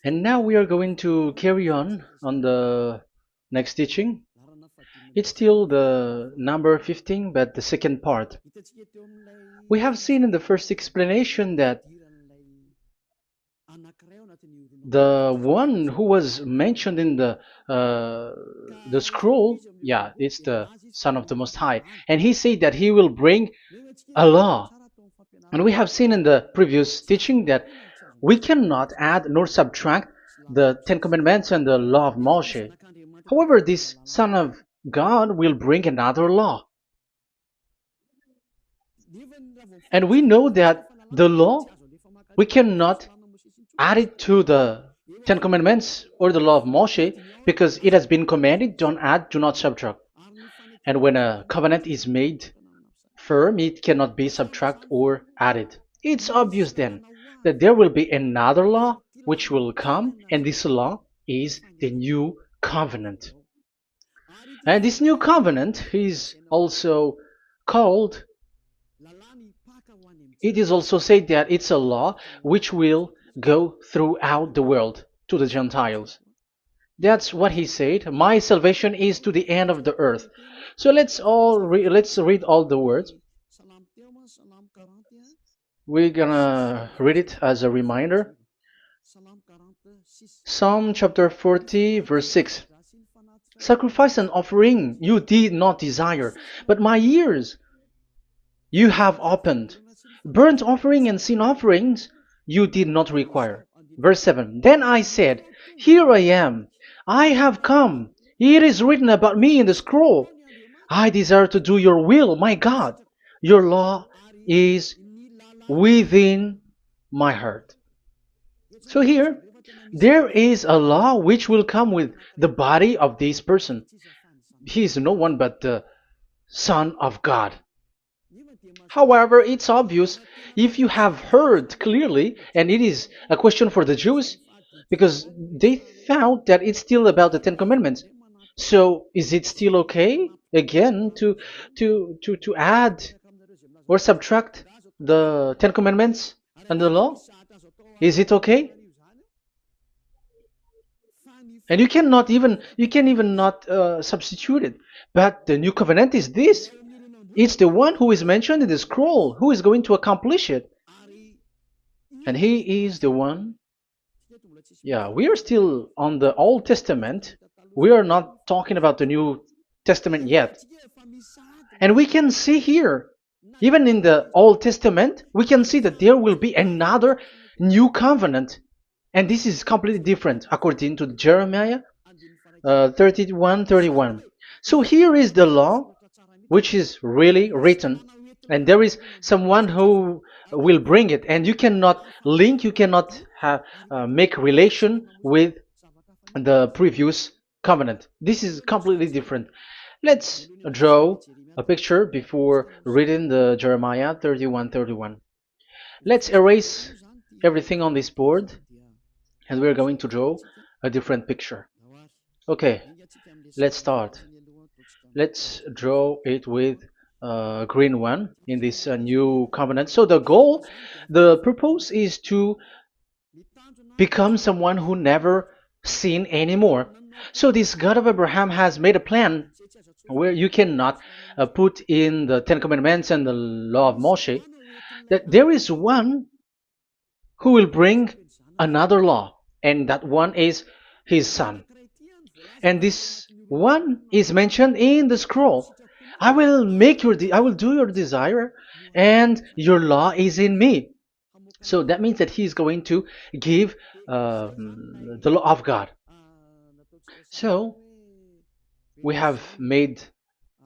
And now we are going to carry on the next teaching. It's still the number 15, but the second part. We have seen in the first explanation that the one who was mentioned in the scroll, yeah, it's the Son of the Most High, and he said that he will bring a law. And we have seen in the previous teaching that we cannot add nor subtract the Ten Commandments and the law of Moshe. However, this Son of God will bring another law. And we know that the law, we cannot add it to the Ten Commandments or the law of Moshe because it has been commanded, don't add, do not subtract. And when a covenant is made firm, it cannot be subtracted or added. It's obvious then that there will be another law which will come, and this law is the new covenant. And this new covenant is also called, it is also said that it's a law which will go throughout the world to the Gentiles. That's what he said. My salvation is to the end of the earth. So let's read all the words. We're gonna read it as a reminder. Psalm chapter 40, verse 6. Sacrifice and offering you did not desire, but my ears you have opened. Burnt offering and sin offerings you did not require. Verse 7. Then I said, here I am. I have come. It is written about me in the scroll. I desire to do your will, my God. Your law is within my heart. So here, there is a law which will come with the body of this person. He is no one but the Son of God. However, it's obvious if you have heard clearly, and it is a question for the Jews, because they found that it's still about the Ten Commandments. So is it still okay again to add or subtract the Ten Commandments and the law? Is it okay? And you can even not substitute it. But the new covenant is this. It's the one who is mentioned in the scroll who is going to accomplish it. And he is the one. Yeah, we are still on the Old Testament. We are not talking about the New Testament yet. And we can see here, even in the Old Testament, we can see that there will be another new covenant. And this is completely different according to Jeremiah 31:31. So here is the law, which is really written, and there is someone who will bring it, and you cannot link, you cannot make relation with the previous covenant. This is completely different. Let's draw a picture before reading the Jeremiah 31:31. Let's erase everything on this board, and we're going to draw a different picture. Okay, let's start. Let's draw it with a green one in this new covenant. So the purpose is to become someone who never sin anymore. So this God of Abraham has made a plan where you cannot put in the Ten Commandments and the law of Moshe, that there is one who will bring another law, and that one is his son. And this one is mentioned in the scroll. I will do your desire, and your law is in me. So that means that he is going to give the law of God. So we have made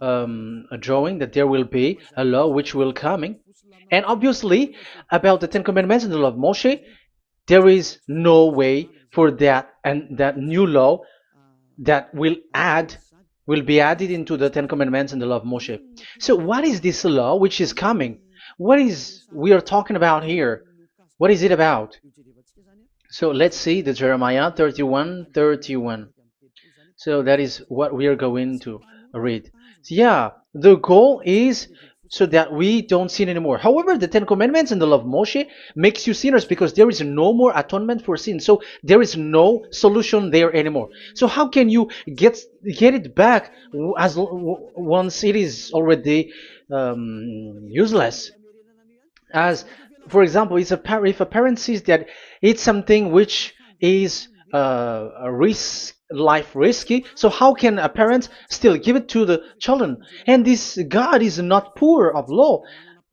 a drawing that there will be a law which will coming, and obviously about the Ten Commandments and the law of Moshe, there is no way for that and that new law that will be added into the Ten Commandments and the law of Moshe. So what is this law which is coming? What is we are talking about here? What is it about? So let's see the Jeremiah 31:31. So that is what we are going to read. So yeah, the goal is so that we don't sin anymore. However, the Ten Commandments and the law of Moshe makes you sinners because there is no more atonement for sin. So there is no solution there anymore. So how can you get it back once it is already useless? As for example, if a parent sees that it's something which is a risk life risky, so how can a parent still give it to the children? And this God is not poor of law,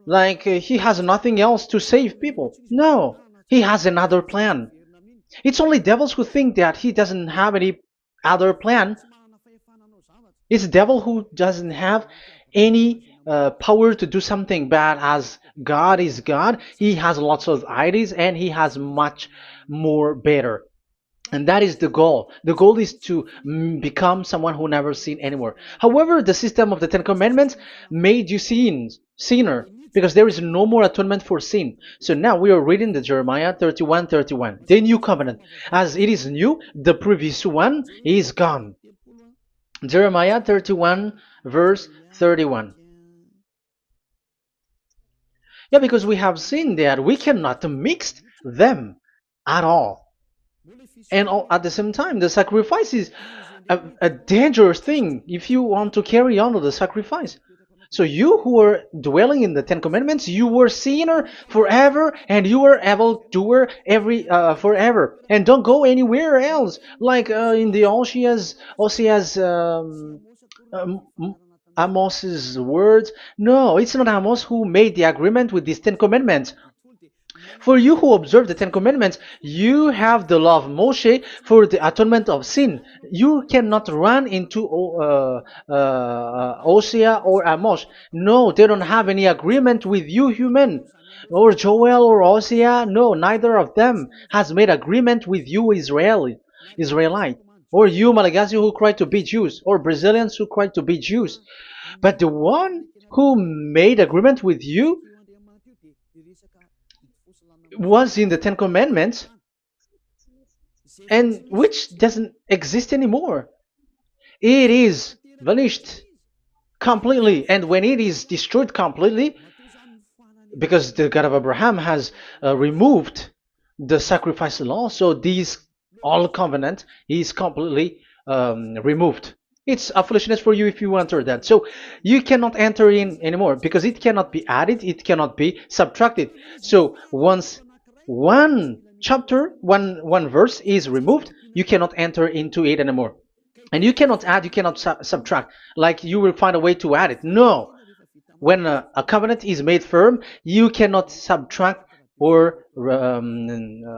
like he has nothing else to save people. No, he has another plan. It's only devils who think that he doesn't have any other plan. It's the devil who doesn't have any power to do something bad. As God is God, he has lots of ideas and he has much more better. And that is the goal. The goal is to become someone who never sinned anymore. However, the system of the Ten Commandments made you sinner, because there is no more atonement for sin. So now we are reading the Jeremiah 31:31, the new covenant. As it is new, the previous one is gone. Jeremiah 31 verse 31. Yeah, because we have seen that we cannot mix them at all. And at the same time, the sacrifice is a dangerous thing if you want to carry on with the sacrifice. So you who are dwelling in the Ten Commandments, you were sinner forever, and you were evil doer forever, and don't go anywhere else. Like in the Osea's Amos's words. No, it's not Amos who made the agreement with these Ten Commandments. For you who observe the Ten Commandments, you have the law of Moshe for the atonement of sin. You cannot run into Hosea or Amos. No, they don't have any agreement with you, human. Or Joel or Hosea. No, neither of them has made agreement with you, Israelite. Or you, Malagasy, who cry to be Jews. Or Brazilians who cry to be Jews. But the one who made agreement with you was in the Ten Commandments, and which doesn't exist anymore. It is vanished completely, and when it is destroyed completely, because the God of Abraham has removed the sacrifice law, so this all covenant is completely removed. It's a foolishness for you if you enter that. So you cannot enter in anymore because it cannot be added, it cannot be subtracted. So once one chapter, one verse is removed, you cannot enter into it anymore. And you cannot add, you cannot subtract. Like you will find a way to add it. No. When a covenant is made firm, you cannot subtract or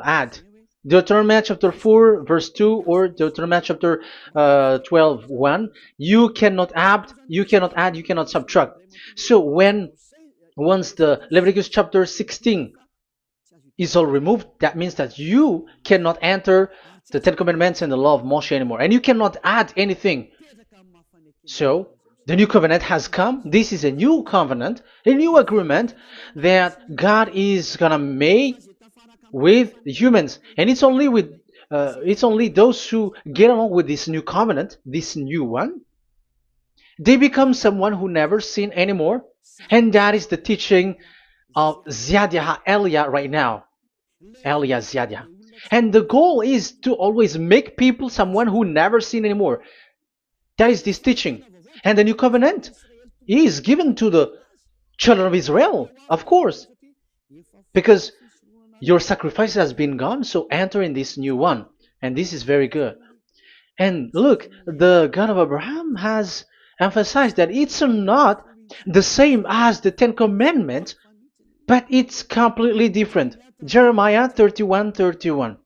add. Deuteronomy chapter 4 verse 2 or Deuteronomy chapter 12:1, you cannot add, you cannot subtract. So once the Leviticus chapter 16 is all removed, that means that you cannot enter the Ten Commandments and the law of Moshe anymore, and you cannot add anything. So the new covenant has come. This is a new covenant, a new agreement that God is gonna make with humans, and it's only those who get along with this new covenant, this new one, they become someone who never sin anymore. And that is the teaching of Ziadia Elia right now, Elia Ziadia. And the goal is to always make people someone who never sin anymore. That is this teaching. And the new covenant is given to the children of Israel, of course, because your sacrifice has been gone, so enter in this new one. And this is very good. And look, the God of Abraham has emphasized that it's not the same as the Ten Commandments, but it's completely different. Jeremiah 31:31.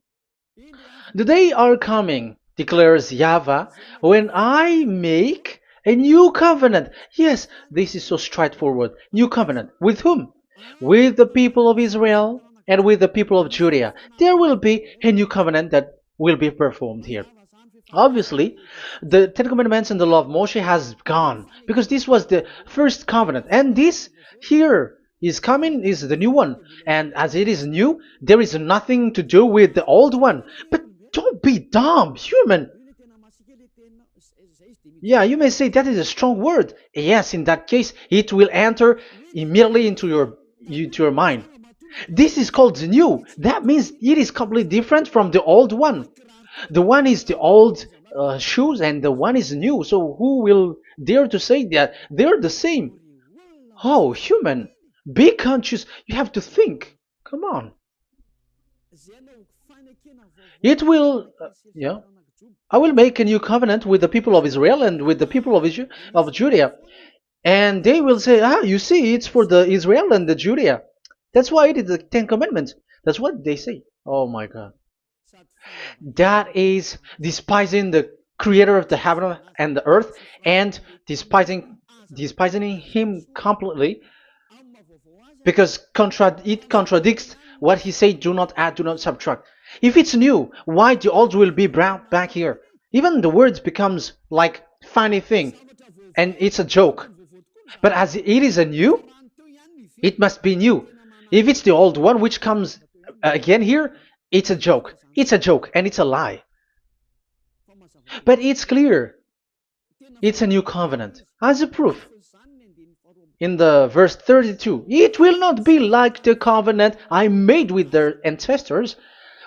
The day are coming, declares YAHVAH, when I make a new covenant. Yes, this is so straightforward. New covenant. With whom? With the people of Israel and with the people of Judea. There will be a new covenant that will be performed here. Obviously, the Ten Commandments and the law of Moshe has gone because this was the first covenant, and this here is coming is the new one. And as it is new, there is nothing to do with the old one. But don't be dumb, human. Yeah, you may say that is a strong word. Yes, in that case, it will enter immediately into your mind. This is called the new. That means it is completely different from the old one. The one is the old shoes, and the one is new. So who will dare to say that they're the same? Oh, human, be conscious. You have to think. Come on. It will. Yeah. I will make a new covenant with the people of Israel and with the people of Judea. And they will say, ah, you see, it's for the Israel and the Judea. That's why it is the Ten Commandments. That's what they say. Oh my God. That is despising the creator of the heaven and the earth and despising him completely because it contradicts what he said, do not add, do not subtract. If it's new, why the old will be brought back here? Even the words becomes like funny thing and it's a joke. But as it is a new, it must be new. If it's the old one which comes again here, it's a joke. It's a joke and it's a lie. But it's clear. It's a new covenant. As a proof, in the verse 32, it will not be like the covenant I made with their ancestors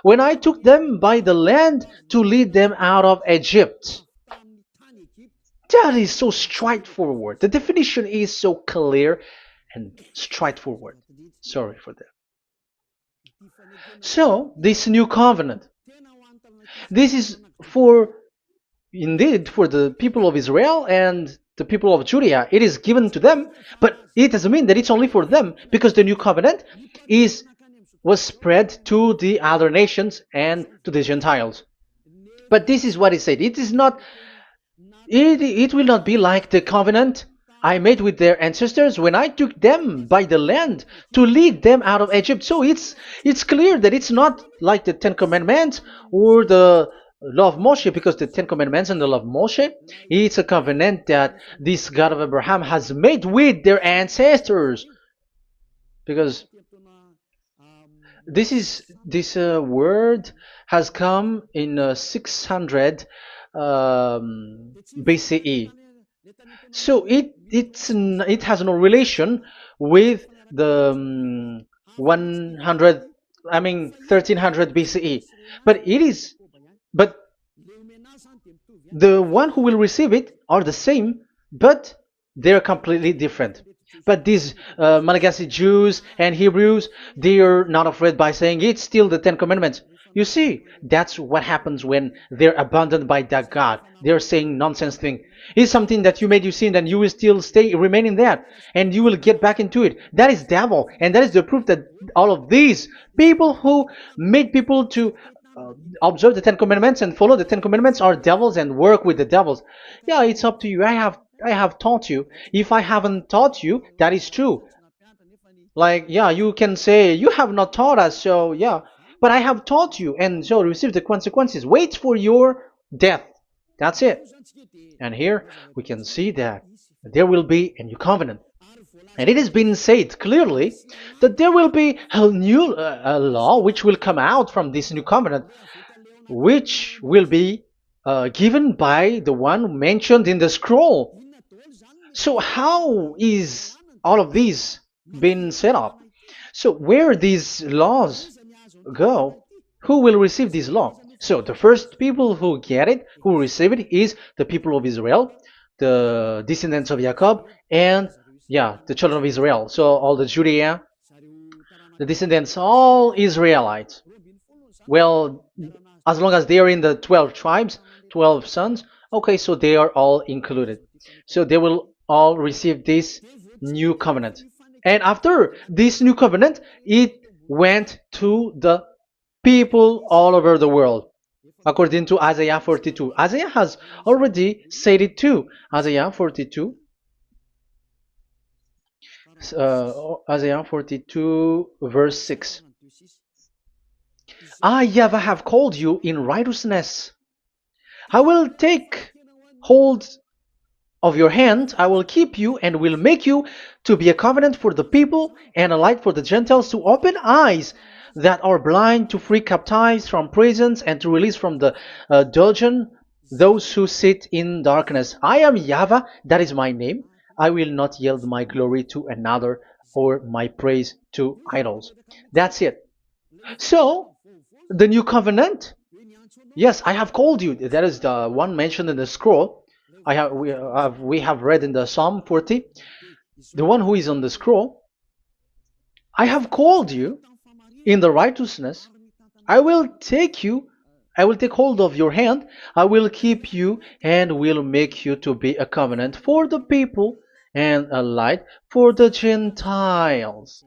when I took them by the land to lead them out of Egypt. That is so straightforward. The definition is so clear and straightforward. Sorry for that. So, this new covenant, this is indeed for the people of Israel and the people of Judea. It is given to them, but it doesn't mean that it's only for them, because the new covenant was spread to the other nations and to the Gentiles. But this is what it said. It will not be like the covenant I made with their ancestors when I took them by the land to lead them out of Egypt. So it's clear that it's not like the Ten Commandments or the law of Moshe, because the Ten Commandments and the law of Moshe, it's a covenant that this God of Abraham has made with their ancestors. Because this word has come in 600 BCE. So it has no relation with the 1300 BCE. But the one who will receive it are the same, but they're completely different. But these Malagasy Jews and Hebrews, they are not afraid by saying it's still the Ten Commandments. You see, that's what happens when they're abandoned by that God. They're saying nonsense thing. It's something that you made you sin, and you will still remain in that, and you will get back into it. That is devil, and that is the proof that all of these people who made people to observe the Ten Commandments and follow the Ten Commandments are devils and work with the devils. Yeah, it's up to you. I have taught you. If I haven't taught you, that is true. Like, yeah, you can say you have not taught us, so yeah, but I have taught you, and so receive the consequences. Wait for your death. That's it. And here we can see that there will be a new covenant. And it has been said clearly that there will be a new law which will come out from this new covenant, which will be given by the one mentioned in the scroll. So how is all of these been set up? So where these laws go, who will receive this law? So the first people who get it, who receive it, is the people of Israel, the descendants of Jacob, and yeah, the children of Israel. So all the Judea, the descendants, all Israelites. Well, as long as they are in the 12 tribes, 12 sons, okay, so they are all included. So they will all receive this new covenant. And after this new covenant, it went to the people all over the world, according to Isaiah 42. Isaiah has already said it too. Isaiah 42. Isaiah 42 verse 6. I, YAHVAH, have called you in righteousness. I will take hold of your hand, I will keep you and will make you to be a covenant for the people and a light for the Gentiles, to open eyes that are blind, to free captives from prisons, and to release from the dungeon those who sit in darkness. I am YAHVAH, that is my name. I will not yield my glory to another or my praise to idols. That's it. So, the new covenant. Yes, I have called you. That is the one mentioned in the scroll. We have read in the Psalm 40. The one who is on the scroll. I have called you in the righteousness. I will take you. I will take hold of your hand. I will keep you and will make you to be a covenant for the people and a light for the Gentiles.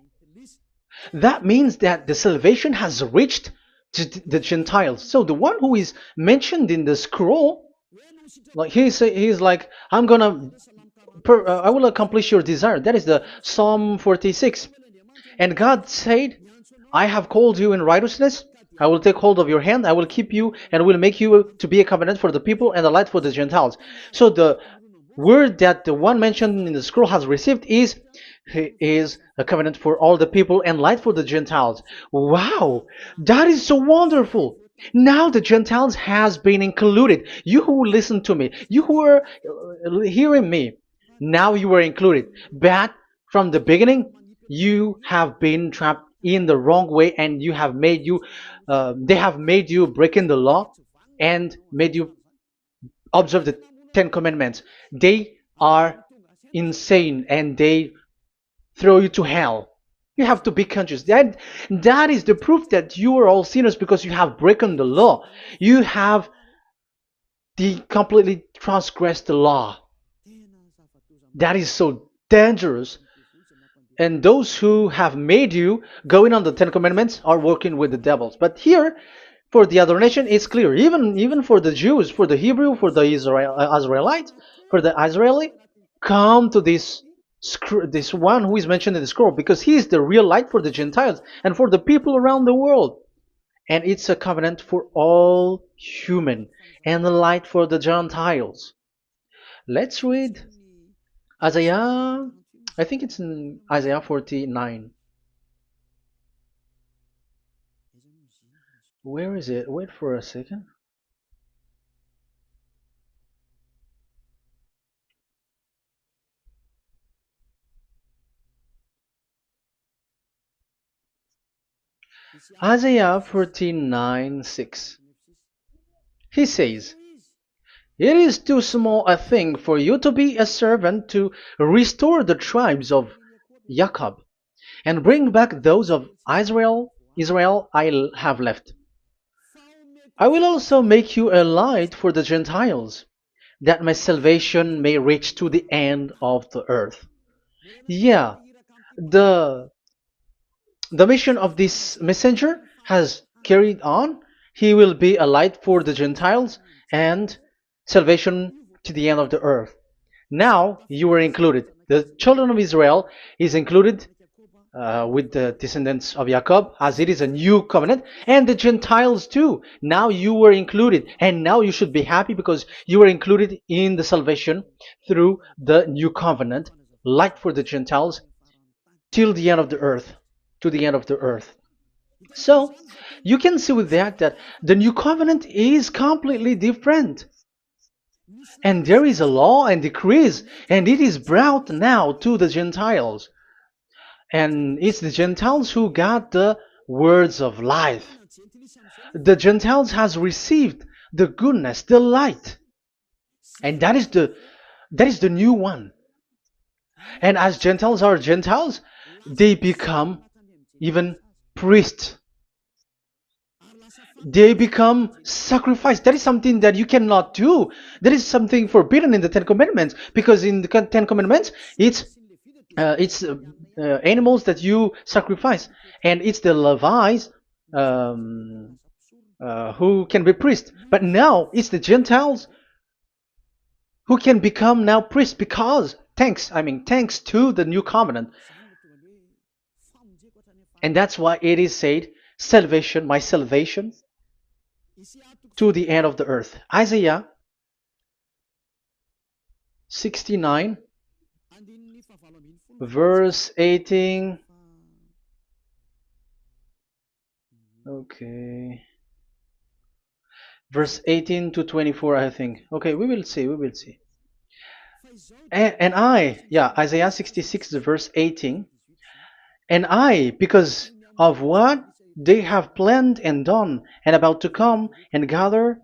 That means that the salvation has reached to the Gentiles. So the one who is mentioned in the scroll, like he's like, I will accomplish your desire. That is the Psalm 46. And God said, I have called you in righteousness. I will take hold of your hand. I will keep you and will make you to be a covenant for the people and a light for the Gentiles. So the word that the one mentioned in the scroll has received is he is a covenant for all the people and light for the Gentiles. Wow, that is so wonderful. Now the Gentiles has been included. You who listen to me, you who are hearing me, now you are included. But from the beginning, you have been trapped in the wrong way, and they have made you breaking the law and made you observe the Ten Commandments. They are insane and they throw you to hell. You have to be conscious. That is the proof that you are all sinners because you have broken the law. You have completely transgressed the law. That is so dangerous. And those who have made you going on the Ten Commandments are working with the devils. But here, for the other nation, it's clear. Even for the Jews, for the Hebrew, for the Israelite, for the Israeli, come to this one who is mentioned in the scroll, because he is the real light for the Gentiles and for the people around the world. And it's a covenant for all human and a light for the Gentiles. Let's read Isaiah. I think it's in Isaiah 49. Where is it? Wait for a second. Isaiah 49:6. He says, it is too small a thing for you to be a servant to restore the tribes of Jacob and bring back those of Israel I have left. I will also make you a light for the Gentiles, that my salvation may reach to the end of the earth. Yeah, the the mission of this messenger has carried on. He will be a light for the Gentiles and salvation to the end of the earth. Now you are included. The children of Israel is included with the descendants of Jacob, as it is a new covenant, and the Gentiles too. Now you were included, and now you should be happy because you were included in the salvation through the new covenant, light for the Gentiles, till the end of the earth, to the end of the earth. So you can see with that the new covenant is completely different. And there is a law and decrees, and it is brought now to the Gentiles. And it's the Gentiles who got the words of life. The Gentiles has received the goodness, the light. And that is the new one. And as Gentiles are Gentiles, they become even priests. They become sacrifice. That is something that you cannot do. That is something forbidden in the Ten Commandments, because in the Ten Commandments it's animals that you sacrifice, and it's the Levites um, who can be priests. But now it's the Gentiles who can become now priests, because thanks to the new covenant. And that's why it is said, salvation, my salvation to the end of the earth. Isaiah 69 verse 18. Okay. verse 18 to 24, I think. Okay, we will see, we will see. And I, yeah, Isaiah 66, verse 18. And I, because of what they have planned and done, and about to come and gather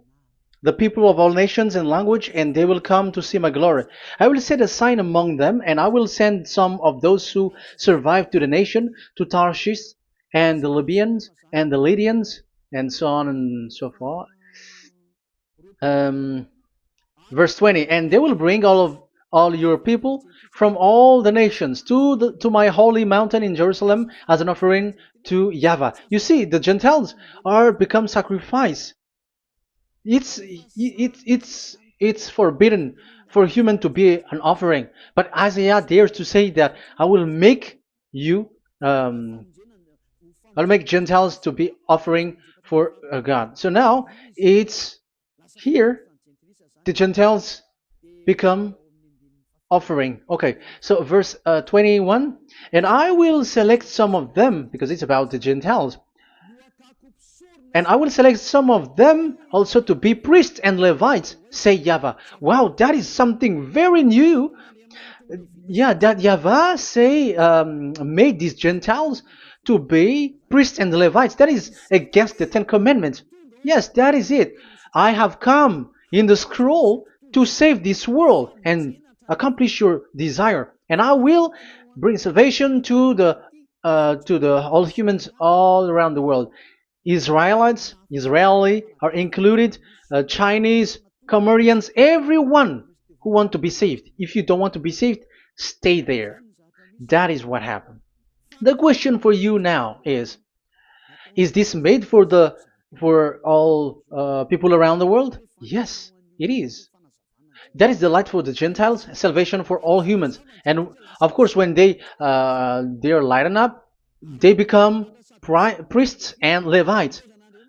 the people of all nations and language, and they will come to see my glory. I will set a sign among them, and I will send some of those who survive to the nation, to Tarshish, and the Libyans, and the Lydians, and so on and so forth. Um, Verse 20, and they will bring all your people from all the nations to my holy mountain in Jerusalem as an offering to YAHVAH. You see, the Gentiles are become sacrifice. It's forbidden for human to be an offering, but Isaiah dares to say that I will make you I'll make Gentiles to be offering for God. So now it's here the Gentiles become offering. Okay, so verse 21, and I will select some of them, because it's about the Gentiles, and I will select some of them also to be priests and Levites, say YAHVAH. Wow, that is something very new. Yeah, that YAHVAH say made these Gentiles to be priests and Levites. That is against the Ten Commandments. Yes, that is it. I have come in the scroll to save this world and accomplish your desire, and I will bring salvation to the all humans all around the world. Israelites, Israeli are included, Chinese, Comorians, everyone who want to be saved. If you don't want to be saved, stay there. That is what happened. The question for you now is this made for all people around the world? Yes, it is. That is the light for the Gentiles, salvation for all humans. And of course, when they are lightened up, they become priests and Levites.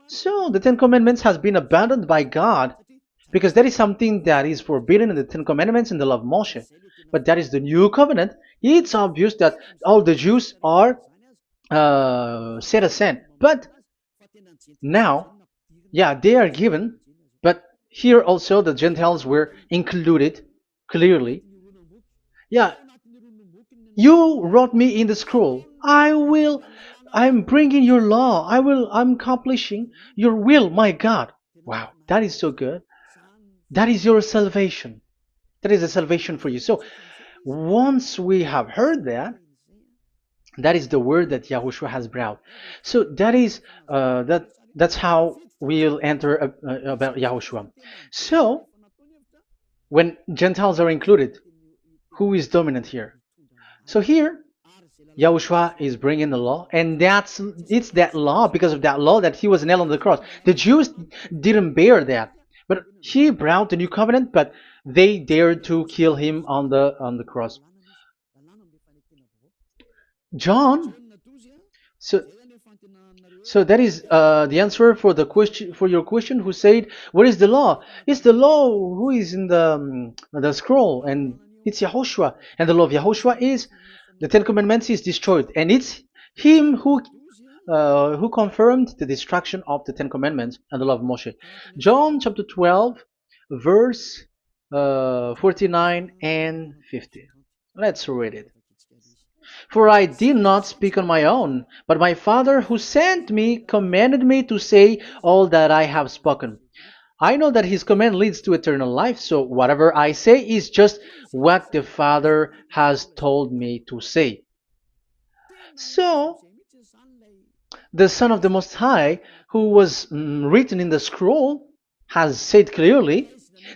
So the Ten Commandments has been abandoned by God, because that is something that is forbidden in the Ten Commandments in the law of Moshe. But that is the new covenant. It's obvious that all the Jews are set aside. But now, yeah, they are given, but here also the Gentiles were included clearly. Yeah, you wrote me in the scroll. I'm bringing your law. I'm accomplishing your will, my God. Wow, that is so good. That is your salvation. That is a salvation for you. So once we have heard that, that is the word that Yahushua has brought. So that is that's how we'll enter about Yahushua. So when Gentiles are included, who is dominant here? So here, Yahushua is bringing the law, and it's that law, because of that law, that he was nailed on the cross. The Jews didn't bear that, but he brought the new covenant, but they dared to kill him on the cross. John, so so that is the answer for the question, for your question. Who said, "What is the law?" It's the law who is in the scroll, and it's Yahushua. And the law of Yahushua is the Ten Commandments is destroyed, and it's him who confirmed the destruction of the Ten Commandments and the law of Moshe. John chapter 12, verse 49 and 50. Let's read it. For I did not speak on my own, but my Father who sent me commanded me to say all that I have spoken. I know that his command leads to eternal life, so whatever I say is just what the Father has told me to say. So, the Son of the Most High, who was written in the scroll, has said clearly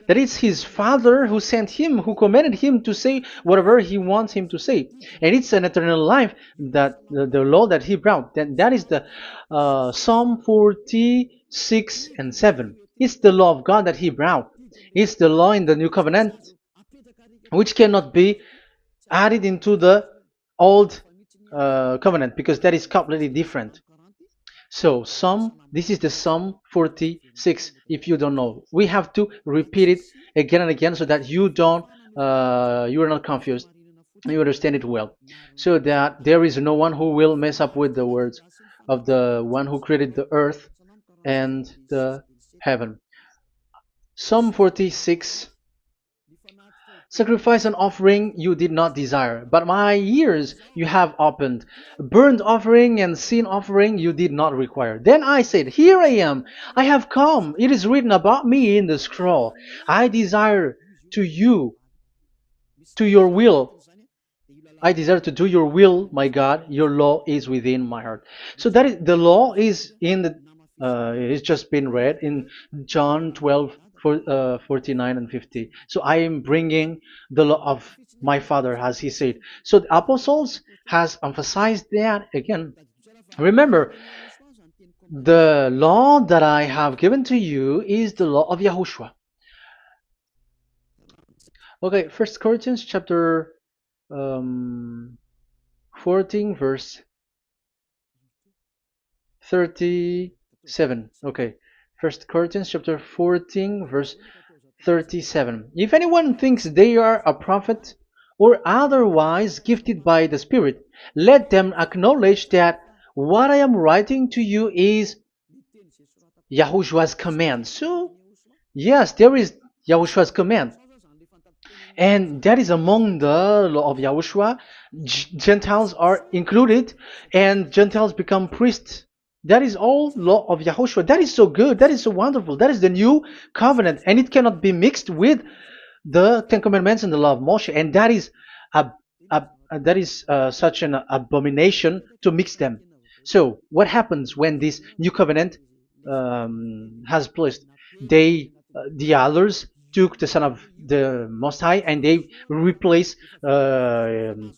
that it's his Father who sent him, who commanded him to say whatever he wants him to say. And it's an eternal life, that the law that he brought. That is the Psalm 46 and 7. It's the law of God that he brought. It's the law in the new covenant, which cannot be added into the old covenant, because that is completely different. So this is the Psalm 46. If you don't know, we have to repeat it again and again, so that you are not confused. You understand it well, so that there is no one who will mess up with the words of the one who created the earth and the heaven. Psalm 46. Sacrifice and offering you did not desire, but my ears you have opened. Burnt offering and sin offering you did not require. Then I said, Here I am, I have come. It is written about me in the scroll. I desire to you, to your will. I desire to do your will, my God. Your law is within my heart. So that is the law is in the. It's just been read in John 12, 49 and 50. So I am bringing the law of my Father, as he said. So the apostles has emphasized that again. Remember, the law that I have given to you is the law of YAHOSHUAH. Okay, First Corinthians chapter 14 verse 37. Okay, First Corinthians chapter 14 verse 37. If anyone thinks they are a prophet or otherwise gifted by the Spirit, let them acknowledge that what I am writing to you is Yahushua's command. So yes, there is Yahushua's command. And that is among the law of Yahushua. Gentiles are included, and Gentiles become priests. That is all law of Yahushua. That is so good. That is so wonderful. That is the new covenant, and it cannot be mixed with the Ten Commandments and the law of Moshe. And that is such an abomination to mix them. So what happens when this new covenant has placed? The others took the Son of the Most High and they replaced the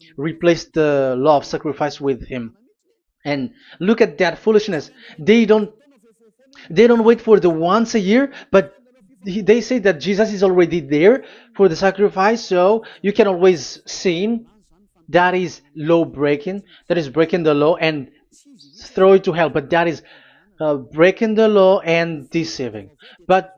law of sacrifice with him. And look at that foolishness. They don't wait for the once a year, but they say that Jesus is already there for the sacrifice, so you can always sin. That is law breaking. That is breaking the law and throw it to hell. But that is breaking the law and deceiving. But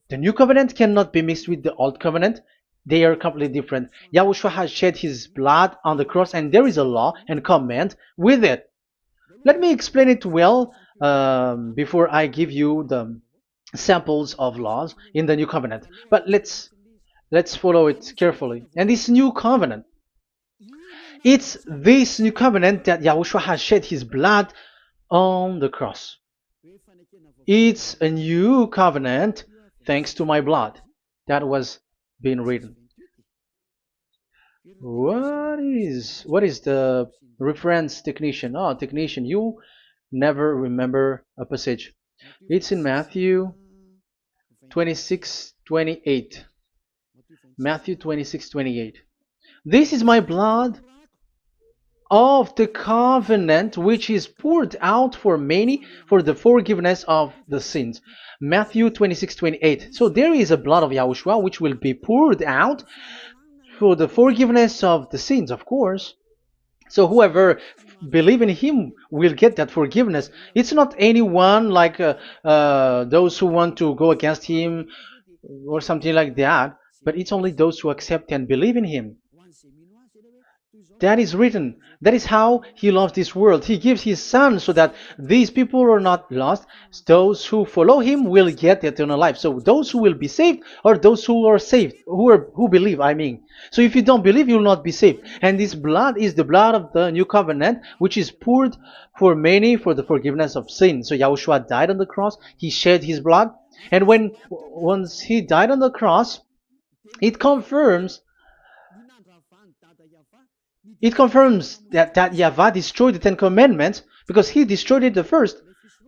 the new covenant cannot be mixed with the old covenant. They are completely different. Yahushua has shed his blood on the cross, and there is a law and command with it. Let me explain it well before I give you the samples of laws in the new covenant. But let's follow it carefully. And this new covenant, it's this new covenant that Yahushua has shed his blood on the cross. It's a new covenant thanks to my blood that was being written. What is the reference technician? Oh, technician, you never remember a passage. It's in Matthew 26:28. Matthew 26:28. This is my blood of the covenant which is poured out for many for the forgiveness of the sins. Matthew 26:28. So there is a blood of Yahushua which will be poured out for the forgiveness of the sins, of course. So whoever believe in him will get that forgiveness. It's not anyone like those who want to go against him or something like that, but it's only those who accept and believe in him. That is written. That is how he loves this world. He gives his son so that these people are not lost. Those who follow him will get eternal life. So those who will be saved are those who are saved, who believe, I mean. So if you don't believe, you will not be saved. And this blood is the blood of the new covenant, which is poured for many for the forgiveness of sin. So Yahushua died on the cross. He shed his blood. And once he died on the cross, it confirms that YAHVAH destroyed the Ten Commandments because he destroyed it the first.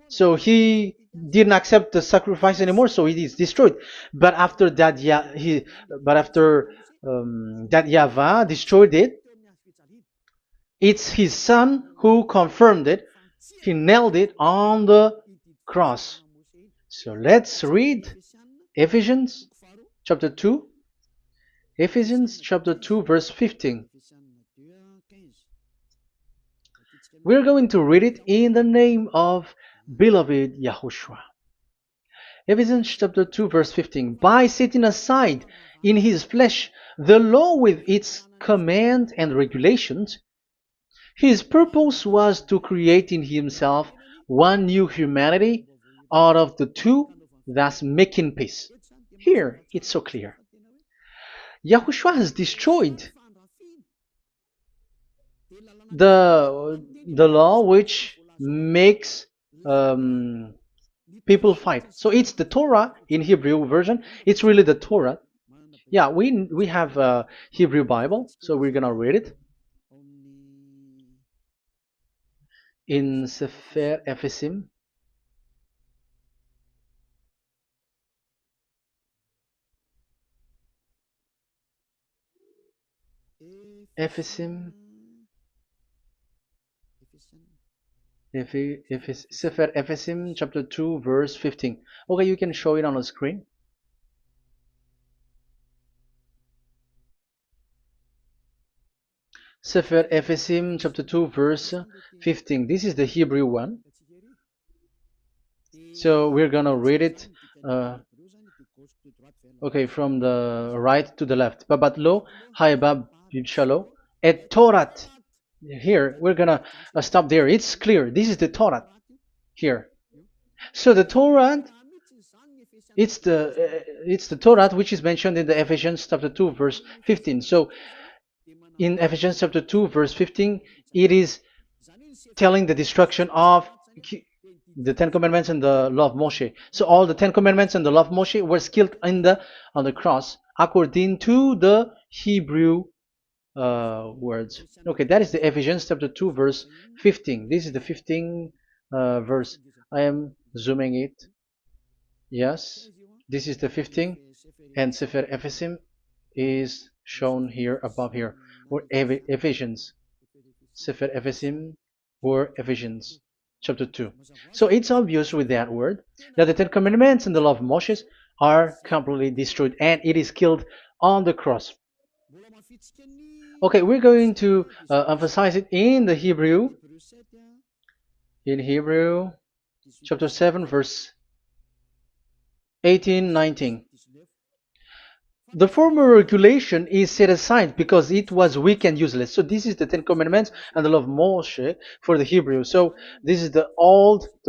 So he didn't accept the sacrifice anymore, so it is destroyed. But after that, that YAHVAH destroyed it, it's his son who confirmed it. He nailed it on the cross. So let's read Ephesians chapter 2. Ephesians chapter 2 verse 15. We're going to read it in the name of beloved Yahushua. Ephesians chapter 2 verse 15. By setting aside in his flesh the law with its command and regulations, his purpose was to create in himself one new humanity out of the two, thus making peace. Here, it's so clear. Yahushua has destroyed the law which makes people fight. So it's the Torah in Hebrew version. It's really the Torah. Yeah, we have a Hebrew Bible, so we're gonna read it in Sefer Ephesim. Ephesim. Sefer Ephesim chapter 2 verse 15. Okay, you can show it on the screen. Sefer Ephesim chapter 2 verse 15. This is the Hebrew one. So we're gonna read it okay, from the right to the left. Babat lo haibab shalo et Torat. Here we're gonna stop there. It's clear. This is the Torah here. So the Torah, it's the Torah which is mentioned in the Ephesians chapter 2 verse 15. So in Ephesians chapter 2 verse 15, it is telling the destruction of the Ten Commandments and the law of Moshe. So all the Ten Commandments and the law of Moshe were killed on the cross according to the Hebrew words. Okay, that is the Ephesians chapter 2 verse 15. This is the 15 verse. I am zooming it. Yes, this is the 15, and Sefer Ephesim is shown here above here, or Ephesians. Sefer Ephesim or Ephesians chapter 2. So it's obvious with that word that the Ten Commandments and the law of Moses are completely destroyed, and it is killed on the cross. Okay, we're going to emphasize it in the Hebrew. In Hebrew chapter 7 verse 18, 19. The former regulation is set aside because it was weak and useless. So this is the Ten Commandments and the law of Moshe for the Hebrew. So this is the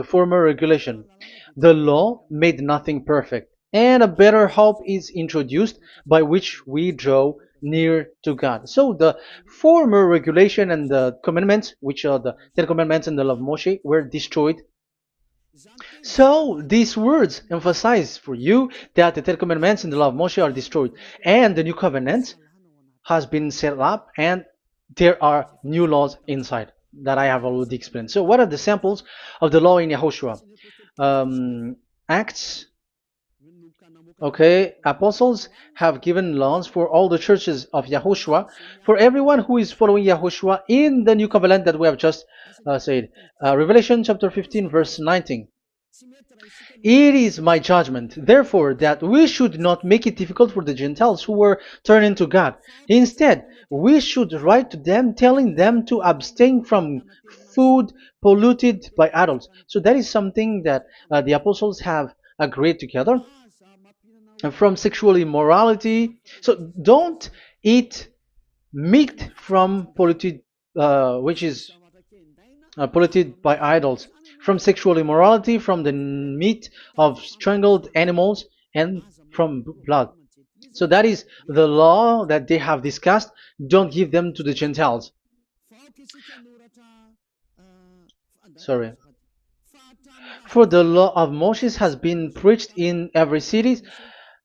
former regulation. The law made nothing perfect, and a better hope is introduced by which we draw near to God. So the former regulation and the commandments, which are the Ten Commandments and the law of Moshe, were destroyed. So these words emphasize for you that the Ten Commandments and the law of Moshe are destroyed, and the new covenant has been set up, and there are new laws inside that I have already explained. So what are the samples of the law in YAHOSHUAH? Acts. Okay, apostles have given laws for all the churches of YAHOSHUAH, for everyone who is following YAHOSHUAH in the new covenant that we have just said. Revelation chapter 15 verse 19. It is my judgment, therefore, that we should not make it difficult for the Gentiles who were turning to God. Instead, we should write to them telling them to abstain from food polluted by idols. So that is something that the apostles have agreed together. From sexual immorality. So don't eat meat from polluted, which is polluted by idols, from sexual immorality, from the meat of strangled animals, and from blood. So that is the law that they have discussed. Don't give them to the Gentiles. Sorry. For the law of Moses has been preached in every city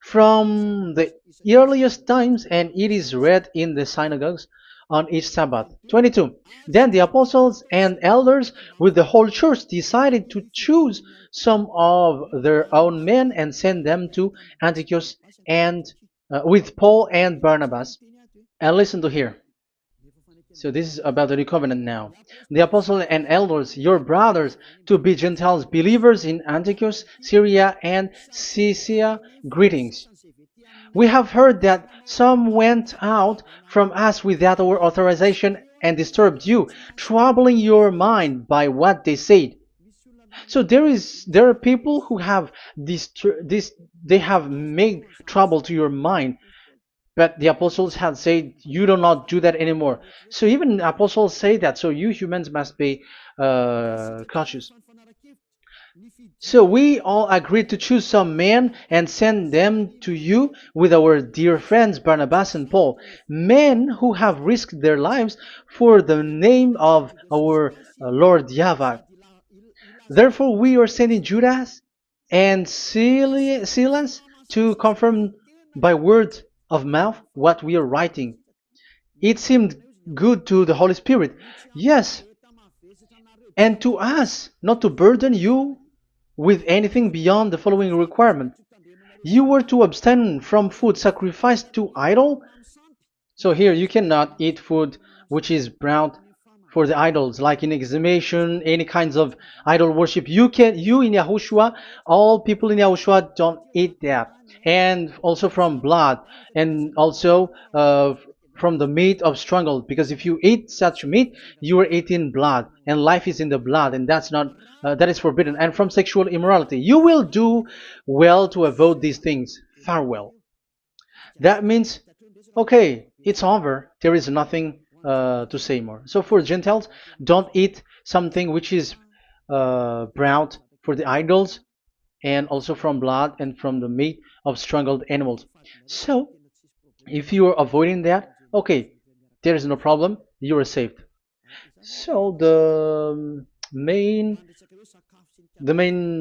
from the earliest times, and it is read in the synagogues on each Sabbath. 22. Then the apostles and elders with the whole church decided to choose some of their own men and send them to Antioch and with Paul and Barnabas. And listen to here. So this is about the new covenant now. The apostles and elders, your brothers, to be Gentiles believers in Antioch, Syria, and Cilicia, greetings. We have heard that some went out from us without our authorization and disturbed you, troubling your mind by what they said. So there are people who have they have made trouble to your mind, but the apostles had said you do not do that anymore. So even the apostles say that. So you humans must be cautious. So we all agreed to choose some men and send them to you with our dear friends Barnabas and Paul, men who have risked their lives for the name of our Lord YAHVAH. Therefore, we are sending Judas and Silas to confirm by word of mouth what we are writing. It seemed good to the Holy Spirit, yes, and to us, not to burden you with anything beyond the following requirement. You were to abstain from food sacrificed to idol. So here you cannot eat food which is brought for the idols, like in exhumation, any kinds of idol worship. You in Yahushua, all people in Yahushua don't eat that, and also from blood, and also from the meat of strangled. Because if you eat such meat, you are eating blood, and life is in the blood, and that's not that is forbidden. And from sexual immorality, you will do well to avoid these things. Farewell. That means, okay, it's over. There is nothing to say more. So for Gentiles, don't eat something which is brought for the idols, and also from blood and from the meat of strangled animals. So if you are avoiding that, okay, there is no problem. You are saved. So the main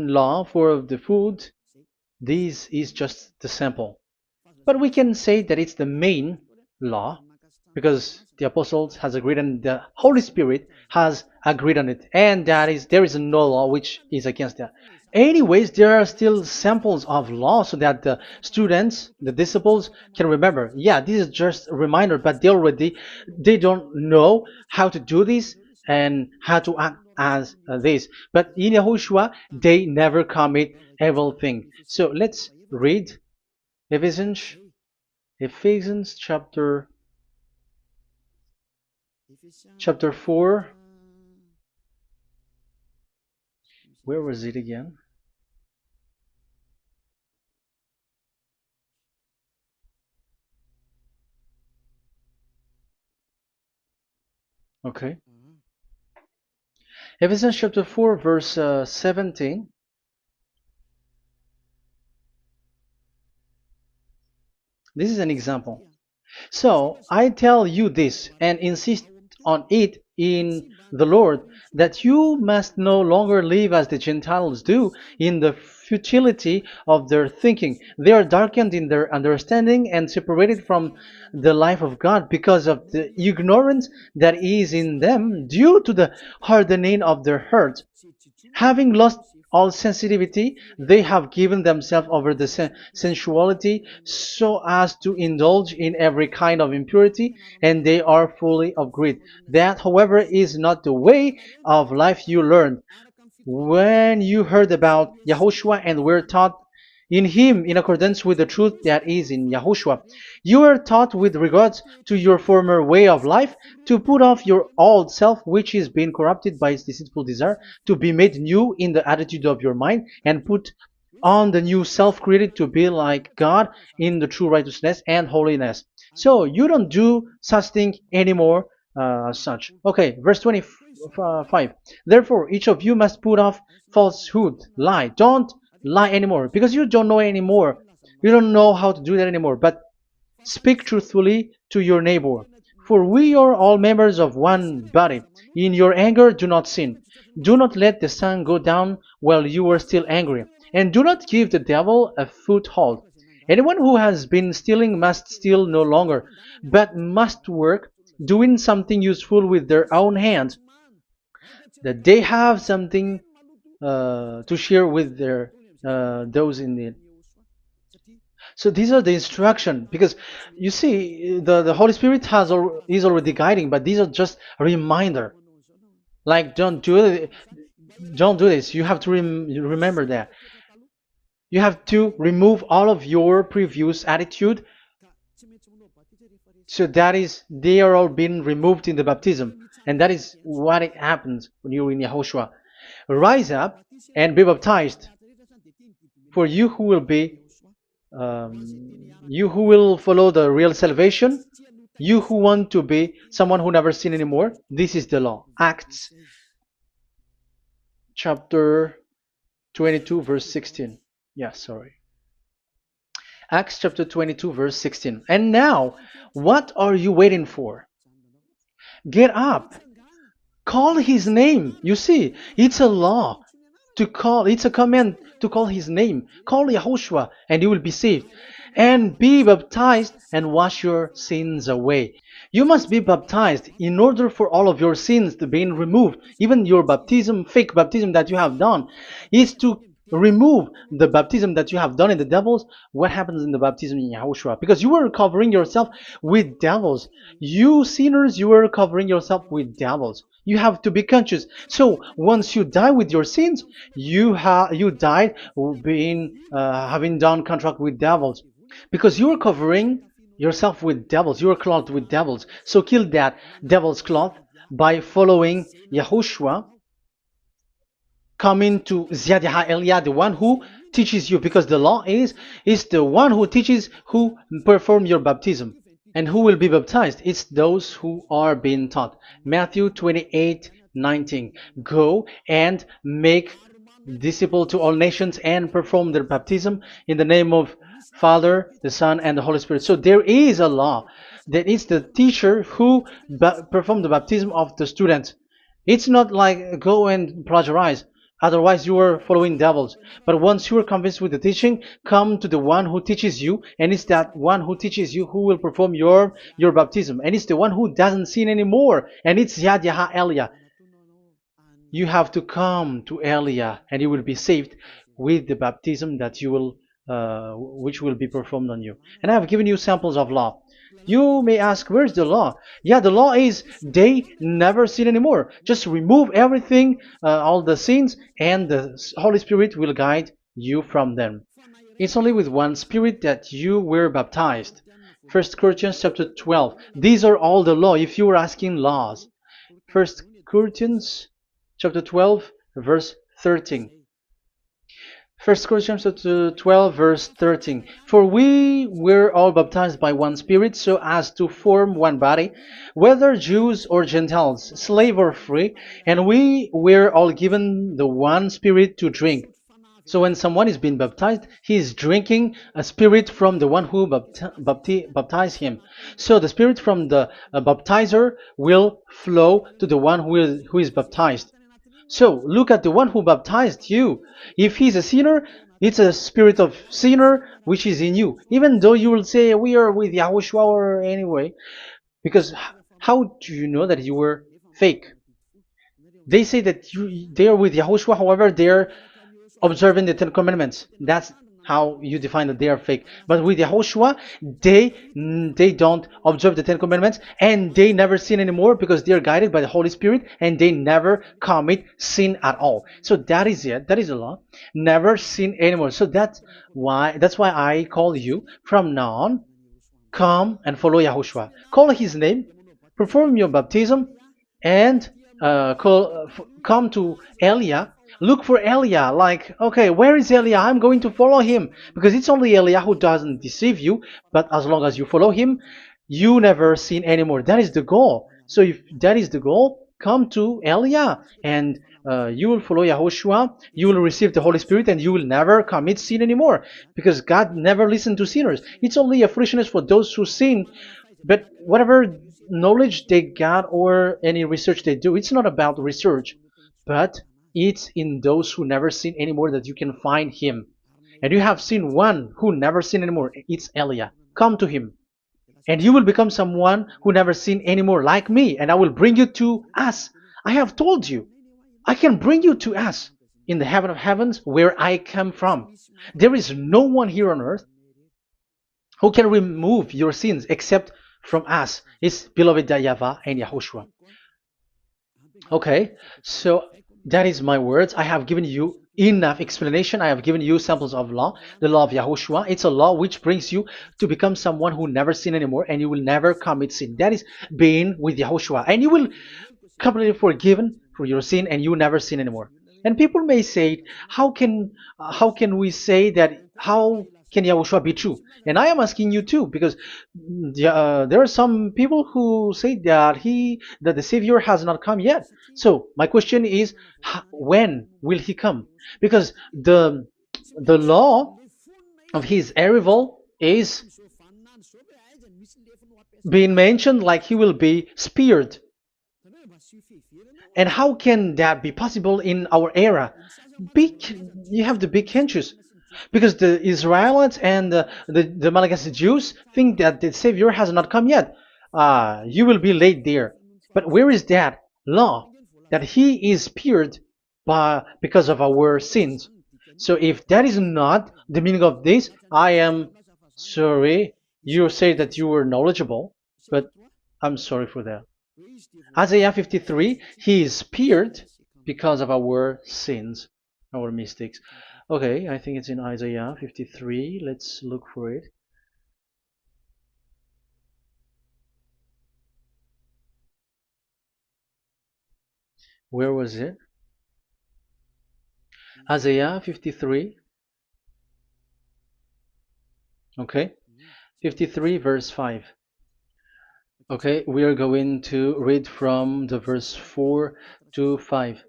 law for the food, this is just the sample. But we can say that it's the main law because the apostles has agreed and the Holy Spirit has agreed on it, and that is there is no law which is against that. Anyways, there are still samples of law so that the students, the disciples, can remember. Yeah, this is just a reminder, but they don't know how to do this and how to act as this. But in Yahushua, they never commit evil thing. So let's read Ephesians, Ephesians chapter 4. Where was it again? Okay. Ephesians chapter 4, verse 17. This is an example. So I tell you this and insist on it in the Lord, that you must no longer live as the Gentiles do in the futility of their thinking. They are darkened in their understanding and separated from the life of God because of the ignorance that is in them due to the hardening of their hearts. Having lost all sensitivity, they have given themselves over to sensuality so as to indulge in every kind of impurity, and they are fully of greed. That, however, is not the way of life you learned when you heard about Yahushua and were taught in him in accordance with the truth that is in Yahushua. You were taught with regards to your former way of life to put off your old self, which is being corrupted by its deceitful desire, to be made new in the attitude of your mind, and put on the new self created to be like God in the true righteousness and holiness. So you don't do such thing anymore. Such. Okay, verse 25. Therefore, each of you must put off falsehood, lie. Don't lie anymore because you don't know anymore. You don't know how to do that anymore. But speak truthfully to your neighbor. For we are all members of one body. In your anger, do not sin. Do not let the sun go down while you are still angry. And do not give the devil a foothold. Anyone who has been stealing must steal no longer, but must work, doing something useful with their own hands, that they have something to share with their those in need. So these are the instruction because you see the Holy Spirit is already guiding, but these are just a reminder. Like don't do this. You have to remember that. You have to remove all of your previous attitude. So that is they are all being removed in the baptism, and that is what it happens when you're in Yahushua. Rise up and be baptized, for you who will follow the real salvation, you who want to be someone who never sin anymore. This is the law. Acts chapter 22 verse 16. Yeah, sorry. Acts chapter 22 verse 16. And now, what are you waiting for? Get up. Call his name. You see, it's a law to call, it's a command to call his name. Call Yahushua and you will be saved. And be baptized and wash your sins away. You must be baptized in order for all of your sins to be removed. Even your baptism, fake baptism that you have done, is to remove the baptism that you have done in the devils. What happens in the baptism in Yahushua? Because you were covering yourself with devils. You sinners, you were covering yourself with devils. You have to be conscious. So once you die with your sins, you died being having done contract with devils, because you are covering yourself with devils. You are clothed with devils. So kill that devil's cloth by following Yahushua, coming to YAH Elia, the one who teaches you, because the law is the one who teaches who perform your baptism. And who will be baptized? It's those who are being taught. Matthew 28:19. Go and make disciples to all nations and perform their baptism in the name of Father, the Son, and the Holy Spirit. So there is a law that is the teacher who perform the baptism of the students. It's not like go and plagiarize. Otherwise, you are following devils. But once you are convinced with the teaching, come to the one who teaches you, and it's that one who teaches you who will perform your baptism. And it's the one who doesn't sin anymore. And it's YAH Elia. You have to come to Elia, and you will be saved with the baptism that you will, which will be performed on you. And I have given you samples of law. You may ask, where's the law? Yeah, the law is they never sin anymore. Just remove everything, all the sins, and the Holy Spirit will guide you from them. It's only with one Spirit that you were baptized. 1 Corinthians chapter 12. These are all the law, if you were asking laws. 1 Corinthians chapter 12, verse 13. 1 Corinthians chapter 12 verse 13. For we were all baptized by one Spirit, so as to form one body, whether Jews or Gentiles, slave or free, and we were all given the one Spirit to drink. So when someone is being baptized, he is drinking a spirit from the one who baptized him. So the spirit from the baptizer will flow to the one who is baptized. So look at the one who baptized you. If he's a sinner, it's a spirit of sinner which is in you. Even though you will say we are with YAHOSHUAH or anyway, because how do you know that you were fake? They say that they are with YAHOSHUAH, however they are observing the Ten Commandments. That's how you define that they are fake. But with YAHOSHUAH, they don't observe the Ten Commandments, and they never sin anymore because they are guided by the Holy Spirit, and they never commit sin at all. So that is it. That is the law. Never sin anymore. So that's why I call you from now on. Come and follow YAHOSHUAH. Call his name, perform your baptism, and come to Elia. Look for Elia, like, okay, where is Elia? I'm going to follow him. Because it's only Elia who doesn't deceive you, but as long as you follow him, you never sin anymore. That is the goal. So if that is the goal, come to Elia, and you will follow YAHOSHUAH, you will receive the Holy Spirit, and you will never commit sin anymore. Because God never listened to sinners. It's only a foolishness for those who sin. But whatever knowledge they got or any research they do, it's not about research, but it's in those who never sin anymore that you can find him. And you have seen one who never sin anymore. It's Elia. Come to him, and you will become someone who never sin anymore, like me, and I will bring you to us. I have told you, I can bring you to us in the heaven of heavens where I come from. There is no one here on earth who can remove your sins except from us. It's beloved YAHVAH and YAHOSHUAH. Okay, so that is my words. I have given you enough explanation. I have given you samples of law, the law of YAHOSHUAH. It's a law which brings you to become someone who never sin anymore, and you will never commit sin. That is being with YAHOSHUAH, and you will completely forgiven for your sin, and you will never sin anymore. And people may say, how can we say that? How can Yahushua be true? And I am asking you too, because there are some people who say that the Savior has not come yet. So my question is, when will he come? Because the law of his arrival is being mentioned like he will be speared. And how can that be possible in our era? You have to be conscious, because the Israelites and the Malagasy Jews think that the Savior has not come yet. You will be late there. But where is that law that he is speared because of our sins? So if that is not the meaning of this, I am sorry. You say that you were knowledgeable, but I'm sorry for that. Isaiah 53, he is speared because of our sins, our mistakes. Okay, I think it's in Isaiah 53. Let's look for it. Where was it? Isaiah 53. Okay, 53 verse 5. Okay, we are going to read from the verse 4 to 5.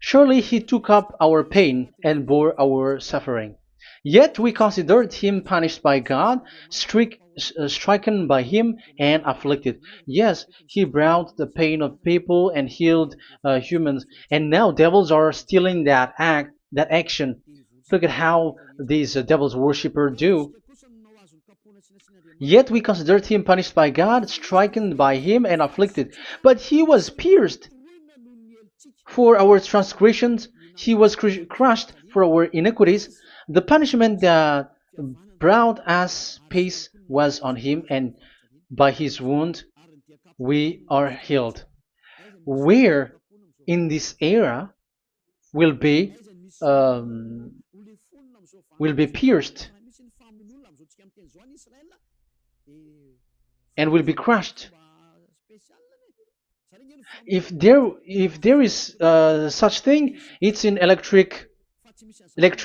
Surely he took up our pain and bore our suffering. Yet we considered him punished by God, stricken by him, and afflicted. Yes, he brought the pain of people and healed humans. And now devils are stealing that action. Look at how these devils worshippers do. Yet we considered him punished by God, stricken by him, and afflicted. But he was pierced for our transgressions, he was crushed for our iniquities. The punishment that brought us peace was on him, and by his wound we are healed. Where in this era will be um, pierced and will be crushed. If there is such thing, it's in electric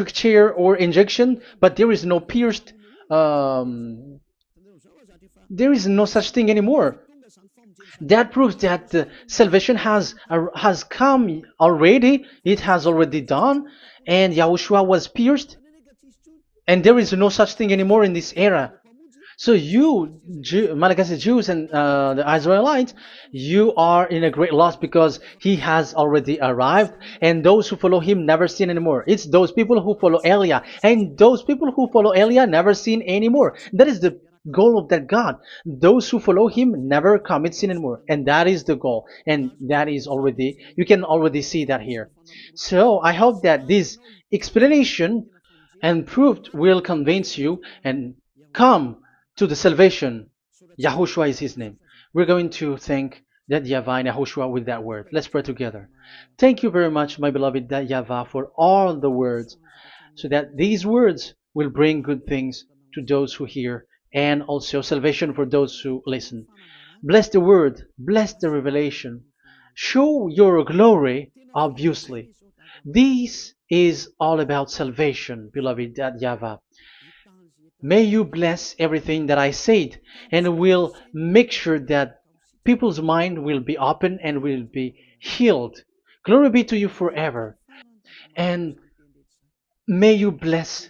chair or injection, but there is no pierced. There is no such thing anymore. That proves that salvation has come already. It has already done, and Yahushua was pierced, and there is no such thing anymore in this era. So you, Malagasy Jews and the Israelites, you are in a great loss, because he has already arrived, and those who follow him never sin anymore. It's those people who follow Elia, and those people who follow Elia never sin anymore. That is the goal of that God. Those who follow him never commit sin anymore, and that is the goal. And that is already, you can already see that here. So I hope that this explanation and proof will convince you and come to the salvation. Yahushua is his name. We're going to thank that YAHVAH and Yahushua with that word. Let's pray together. Thank you very much, my beloved that YAHVAH, for all the words, so that these words will bring good things to those who hear, and also salvation for those who listen. Bless the word, bless the revelation. Show your glory, obviously. This is all about salvation, beloved that YAHVAH. May you bless everything that I said, and will make sure that people's mind will be open and will be healed. Glory be to you forever. And may you bless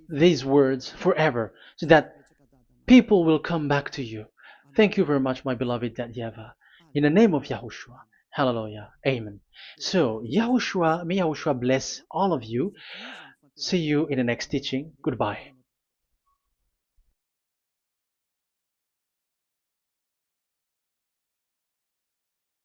these words forever, so that people will come back to you. Thank you very much, my beloved that YAHVAH. In the name of Yahushua. Hallelujah. Amen. So, Yahushua, may Yahushua bless all of you. See you in the next teaching. Goodbye.